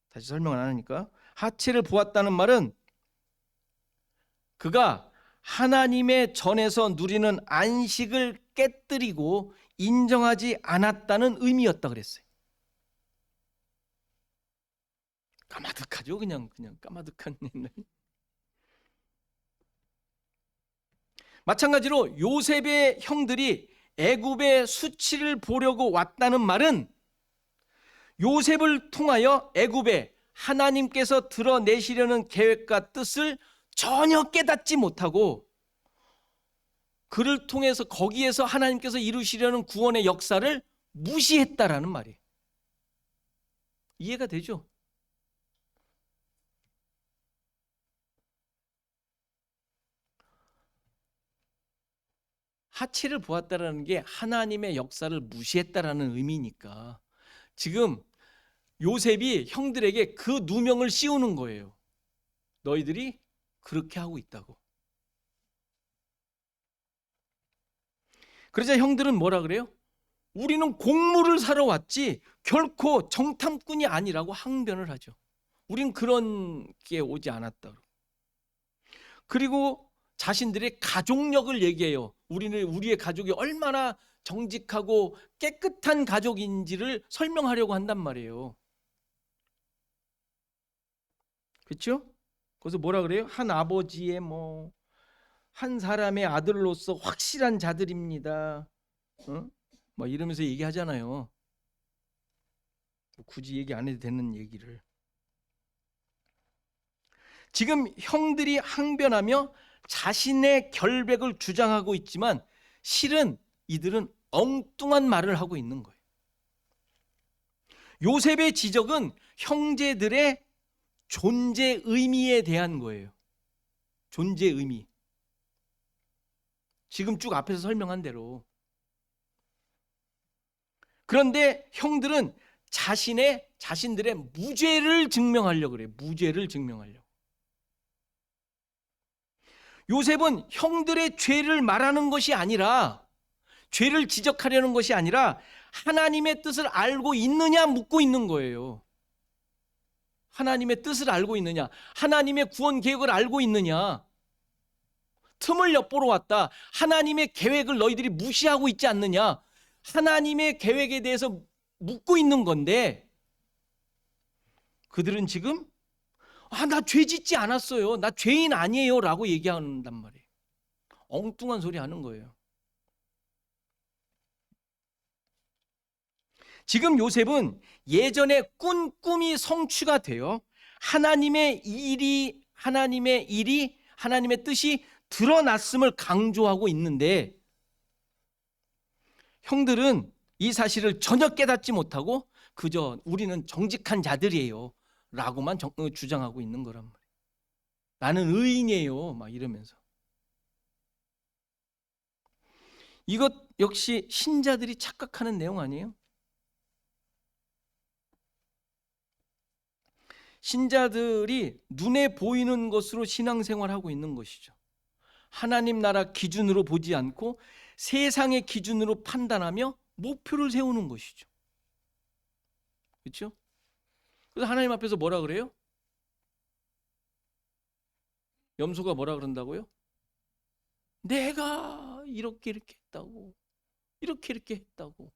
다시 설명 안 하니까. 하체를 보았다는 말은 그가 하나님의 전에서 누리는 안식을 깨뜨리고 인정하지 않았다는 의미였다 그랬어요. 까마득하죠. 그냥 까마득한 옛날. 마찬가지로 요셉의 형들이 애굽의 수치를 보려고 왔다는 말은 요셉을 통하여 애굽에 하나님께서 드러내시려는 계획과 뜻을 전혀 깨닫지 못하고 그를 통해서 거기에서 하나님께서 이루시려는 구원의 역사를 무시했다라는 말이에요. 이해가 되죠? 하체를 보았다라는 게 하나님의 역사를 무시했다라는 의미니까 지금 요셉이 형들에게 그 누명을 씌우는 거예요. 너희들이 그렇게 하고 있다고. 그러자 형들은 뭐라 그래요? 우리는 곡물을 사러 왔지 결코 정탐꾼이 아니라고 항변을 하죠. 우린 그런 게 오지 않았다. 그리고 자신들의 가족력을 얘기해요. 우리의 가족이 얼마나 정직하고 깨끗한 가족인지를 설명하려고 한단 말이에요. 그렇죠? 그래서 뭐라 그래요? 한 아버지의 한 사람의 아들로서 확실한 자들입니다. 뭐 이러면서 얘기하잖아요. 굳이 얘기 안 해도 되는 얘기를. 지금 형들이 항변하며 자신의 결백을 주장하고 있지만 실은 이들은 엉뚱한 말을 하고 있는 거예요. 요셉의 지적은 형제들의 존재 의미에 대한 거예요. 존재 의미. 지금 쭉 앞에서 설명한 대로. 그런데 형들은 자신들의 무죄를 증명하려고 그래요. 무죄를 증명하려고. 요셉은 형들의 죄를 말하는 것이 아니라, 죄를 지적하려는 것이 아니라 하나님의 뜻을 알고 있느냐 묻고 있는 거예요. 하나님의 뜻을 알고 있느냐, 하나님의 구원 계획을 알고 있느냐. 틈을 엿보러 왔다. 하나님의 계획을 너희들이 무시하고 있지 않느냐. 하나님의 계획에 대해서 묻고 있는 건데, 그들은 지금 나 죄 짓지 않았어요, 나 죄인 아니에요 라고 얘기한단 말이에요. 엉뚱한 소리 하는 거예요. 지금 요셉은 예전에 꾼 꿈이 성취가 되어 하나님의 뜻이 드러났음을 강조하고 있는데, 형들은 이 사실을 전혀 깨닫지 못하고 그저 우리는 정직한 자들이에요 라고만 주장하고 있는 거란 말이에요. 나는 의인이에요 막 이러면서. 이것 역시 신자들이 착각하는 내용 아니에요? 신자들이 눈에 보이는 것으로 신앙생활하고 있는 것이죠. 하나님 나라 기준으로 보지 않고 세상의 기준으로 판단하며 목표를 세우는 것이죠. 그렇죠? 그래서 하나님 앞에서 뭐라 그래요? 염소가 뭐라 그런다고요? 내가 이렇게 했다고, 이렇게 했다고,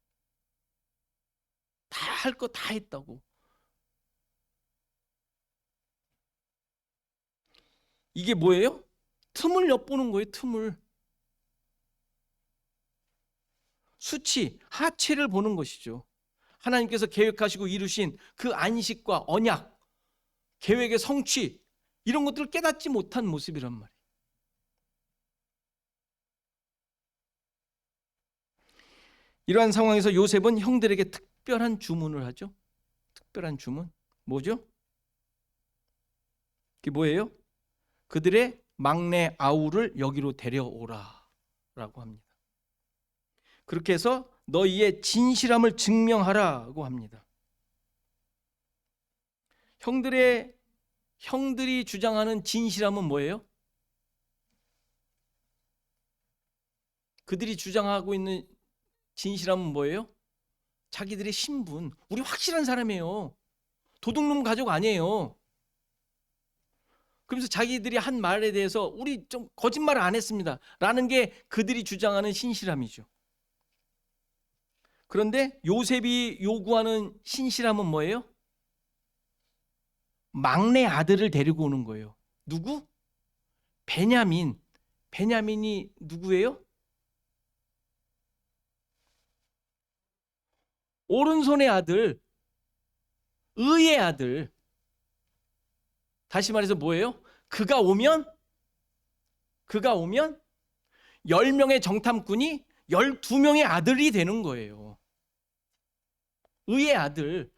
다 할 거 다 했다고. 이게 뭐예요? 틈을 엿보는 거예요. 틈을. 수치, 하체를 보는 것이죠. 하나님께서 계획하시고 이루신 그 안식과 언약, 계획의 성취, 이런 것들을 깨닫지 못한 모습이란 말이에요. 이러한 상황에서 요셉은 형들에게 특별한 주문을 하죠. 특별한 주문. 뭐죠? 그게 뭐예요? 그들의 막내 아우를 여기로 데려오라 라고 합니다. 그렇게 해서 너희의 진실함을 증명하라고 합니다. 형들이 주장하는 진실함은 뭐예요? 그들이 주장하고 있는 진실함은 뭐예요? 자기들의 신분, 우리 확실한 사람이에요, 도둑놈 가족 아니에요. 그러면서 자기들이 한 말에 대해서 우리 좀 거짓말을 안 했습니다 라는 게 그들이 주장하는 신실함이죠. 그런데 요셉이 요구하는 신실함은 뭐예요? 막내 아들을 데리고 오는 거예요. 누구? 베냐민. 베냐민이 누구예요? 오른손의 아들, 의의 아들. 다시 말해서 뭐예요? 그가 오면 10명의 정탐꾼이 12명의 아들이 되는 거예요. 의의 아들.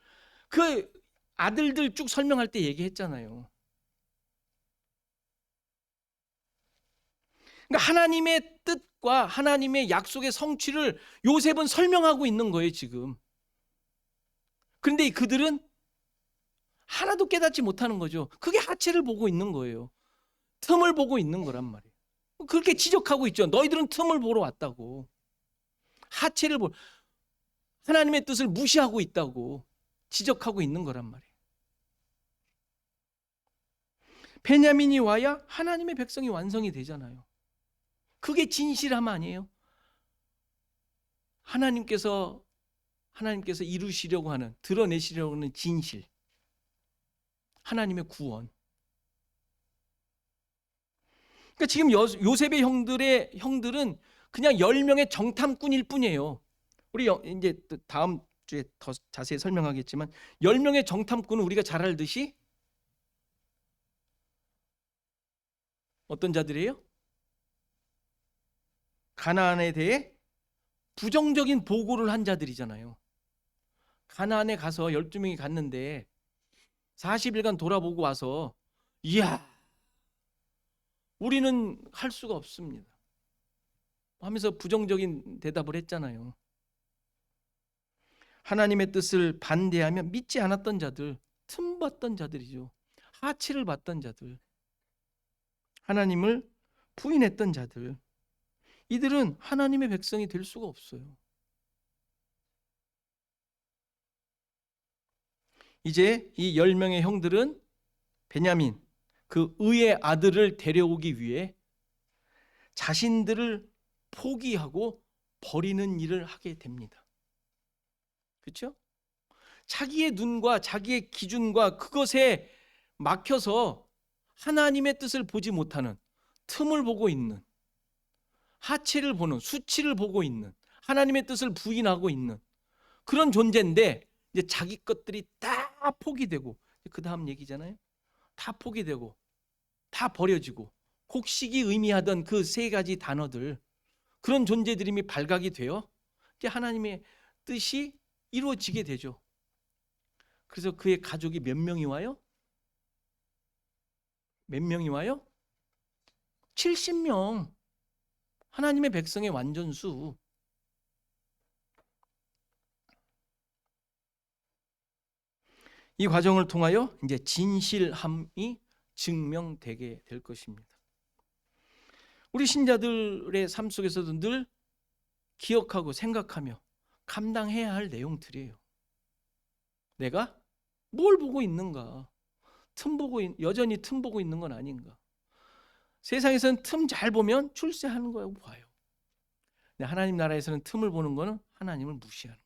그 아들들 쭉 설명할 때 얘기했잖아요. 그러니까 하나님의 뜻과 하나님의 약속의 성취를 요셉은 설명하고 있는 거예요, 지금. 그런데 그들은 하나도 깨닫지 못하는 거죠. 그게 하체를 보고 있는 거예요. 틈을 보고 있는 거란 말이에요. 그렇게 지적하고 있죠. 너희들은 틈을 보러 왔다고. 하체를 하나님의 뜻을 무시하고 있다고 지적하고 있는 거란 말이에요. 베냐민이 와야 하나님의 백성이 완성이 되잖아요. 그게 진실함 아니에요? 하나님께서 이루시려고 하는, 드러내시려고 하는 진실, 하나님의 구원. 그러니까 지금 요셉의 형들은 그냥 10명의 정탐꾼일 뿐이에요. 우리 이제 다음 주에 더 자세히 설명하겠지만 10명의 정탐꾼은 우리가 잘 알듯이 어떤 자들이에요? 가나안에 대해 부정적인 보고를 한 자들이잖아요. 가나안에 가서 12명이 갔는데 40일간 돌아보고 와서 이야, 우리는 할 수가 없습니다 하면서 부정적인 대답을 했잖아요. 하나님의 뜻을 반대하며 믿지 않았던 자들, 틈봤던 자들이죠. 하치를 봤던 자들, 하나님을 부인했던 자들, 이들은 하나님의 백성이 될 수가 없어요. 이제 이 10명의 형들은 베냐민, 그 의의 아들을 데려오기 위해 자신들을 포기하고 버리는 일을 하게 됩니다. 그렇죠? 자기의 눈과 자기의 기준과 그것에 막혀서 하나님의 뜻을 보지 못하는, 틈을 보고 있는, 하체를 보는, 수치를 보고 있는, 하나님의 뜻을 부인하고 있는 그런 존재인데, 이제 자기 것들이 다 포기되고, 그 다음 얘기잖아요. 다 포기되고 다 버려지고, 곡식이 의미하던 그 세 가지 단어들, 그런 존재들이 발각이 되어 이제 하나님의 뜻이 이루어지게 되죠. 그래서 그의 가족이 몇 명이 와요? 몇 명이 와요? 70명. 하나님의 백성의 완전수. 이 과정을 통하여 이제 진실함이 증명되게 될 것입니다. 우리 신자들의 삶 속에서도 늘 기억하고 생각하며 감당해야 할 내용들이에요. 내가 뭘 보고 있는가? 여전히 틈 보고 있는 건 아닌가? 세상에서는 틈 잘 보면 출세하는 거라고 봐요. 근데 하나님 나라에서는 틈을 보는 거는 하나님을 무시하는 거예요.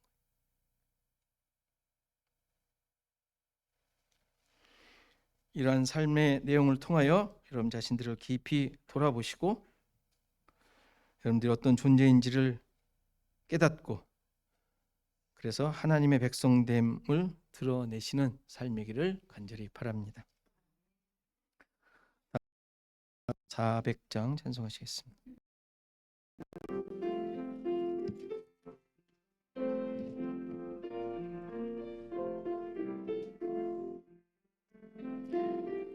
이러한 삶의 내용을 통하여 여러분 자신들을 깊이 돌아보시고 여러분들이 어떤 존재인지를 깨닫고 그래서 하나님의 백성됨을 드러내시는 삶이기를 간절히 바랍니다. 400장 찬송하시겠습니다.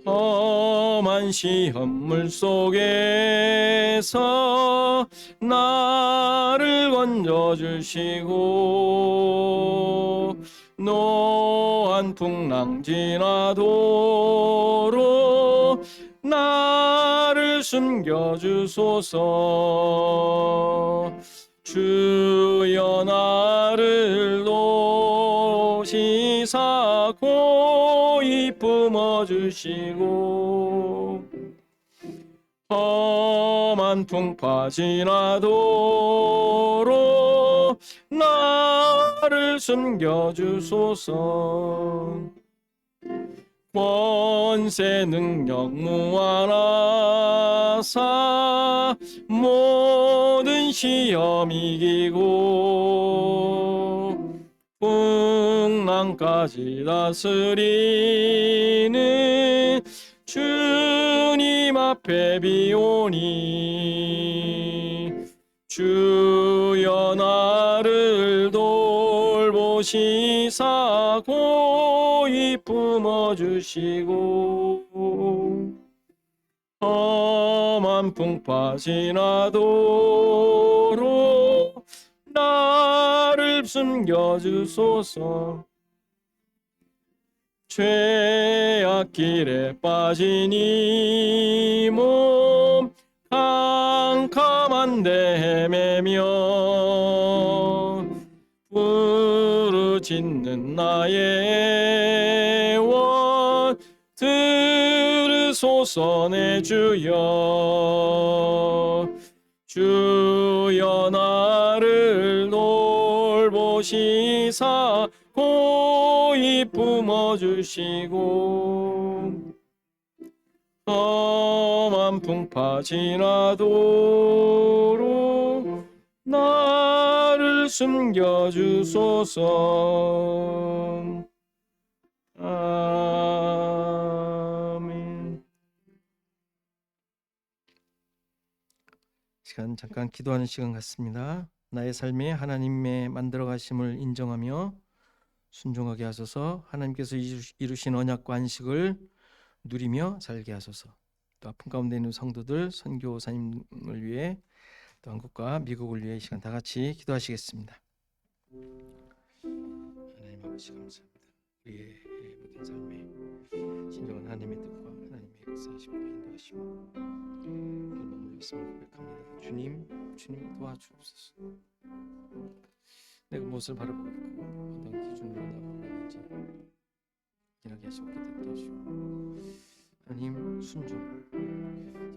험한 시험물 속에서 나를 건져주시고 노한 풍랑 지나도록 나를 숨겨주소서. 주여 나를 도시사 고이 품어주시고 험한 풍파 지나도록 나를 숨겨주소서. 권세 능력 무한하사 모든 시험 이기고 풍랑까지 다스리는 주님 앞에 비오니 주여 나를 돌보시사 고이 품어주시고 험한 풍파 지나도록 나를 숨겨주소서. 죄악 길에 빠진 이 몸 캄캄한데 헤매며 부르짖는 나의 원 들으소서 내 주여. 주여 나를 돌보시사 고이 품어주시고 험한 풍파 지나도록 나를 숨겨주소서. 아멘. 시간 잠깐 기도하는 시간 같습니다. 나의 삶에 하나님의 만들어 가심을 인정하며 순종하게 하소서. 하나님께서 이루신 언약과 안식을 누리며 살게 하소서. 또 아픈 가운데 있는 성도들 선교사님을 위해 또 한국과 미국을 위해 이 시간 다 같이 기도하시겠습니다. 아버지 감사합니다. 우리의 모든 삶에 진정한 하나님의 뜻과 하나님의 역사하심과 인도하심을 머물러 있음을 고백합니다. 주님 도와주옵소서. 내가 무엇을 바라보고 있고 어떤 기준으로 나아가고 있는지 확인하게 하시고 깨닫게 하시고 하나님 순종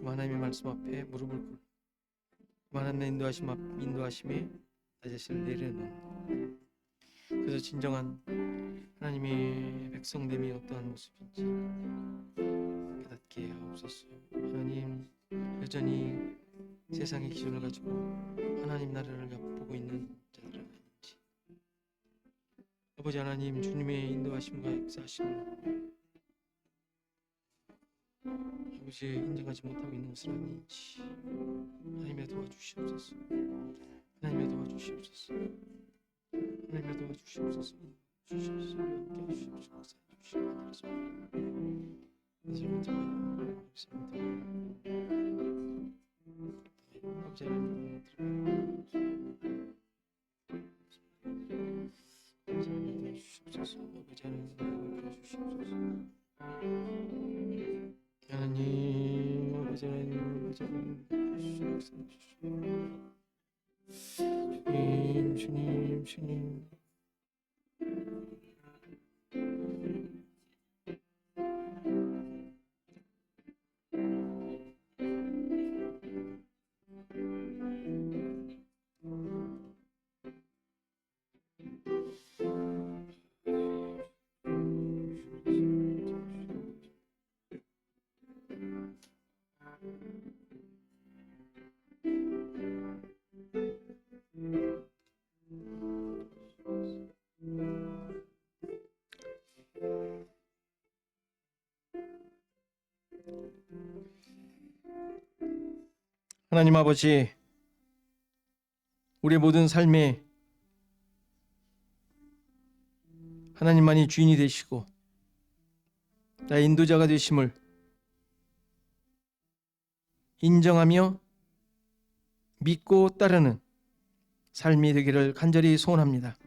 하나님의 말씀 앞에 무릎을 꿇고 하나님의 인도하심에 나 자신을 내려놓는 그래서 진정한 하나님의 백성됨이 어떠한 모습인지 깨닫게 하옵소서. 하나님 여전히 세상의 기준을 가지고 하나님 나라를 보고 있는 자들은 아닌지 아버지 하나님 주님의 인도하심과 역사하심을 아버지 인정하지 못하고 있는 것은 아닌지 하나님의 도와주시옵소서. 하나님의 도와주시옵소서. 하나님의 도와주시옵소서. 주시옵소서. 함께 해주시옵소서. 주시옵소서. 내 삶을 통하여 아버지 하나님 주시옵소서. 아버지 하나님 주시옵소서. 하나님 아버지 하나님 주님 하나님 아버지 우리의 모든 삶에 하나님만이 주인이 되시고 나의 인도자가 되심을 인정하며 믿고 따르는 삶이 되기를 간절히 소원합니다.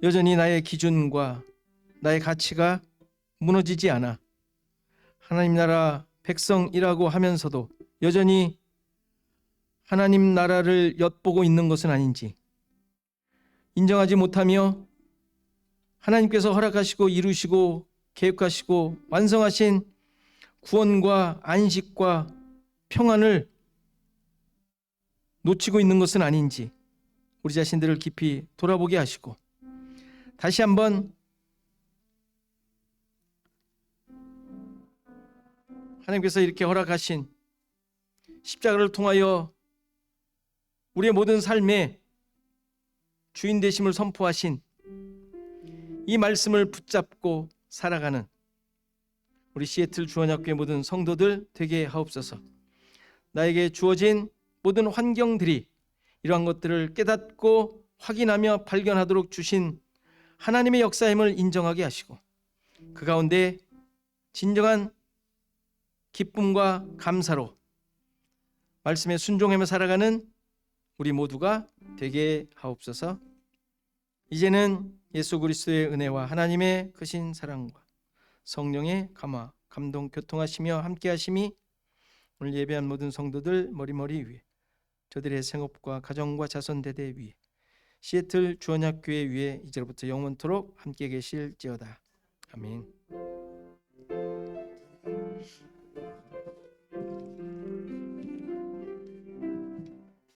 여전히 나의 기준과 나의 가치가 무너지지 않아 하나님 나라 백성이라고 하면서도 여전히 하나님 나라를 엿보고 있는 것은 아닌지 인정하지 못하며 하나님께서 허락하시고 이루시고 계획하시고 완성하신 구원과 안식과 평안을 놓치고 있는 것은 아닌지 우리 자신들을 깊이 돌아보게 하시고 다시 한번 하나님께서 이렇게 허락하신 십자가를 통하여 우리의 모든 삶에 주인 되심을 선포하신 이 말씀을 붙잡고 살아가는 우리 시애틀 주원학교의 모든 성도들 되게 하옵소서. 나에게 주어진 모든 환경들이 이러한 것들을 깨닫고 확인하며 발견하도록 주신 하나님의 역사임을 인정하게 하시고 그 가운데 진정한 기쁨과 감사로 말씀에 순종하며 살아가는 우리 모두가 되게 하옵소서. 이제는 예수 그리스도의 은혜와 하나님의 크신 사랑과 성령의 감화, 감동, 교통하시며 함께하심이 오늘 예배한 모든 성도들 머리머리 위에 저들의 생업과 가정과 자손 대대 위에 시애틀 주원학교회 위에 이제부터 영원토록 함께 계실지어다. 아멘.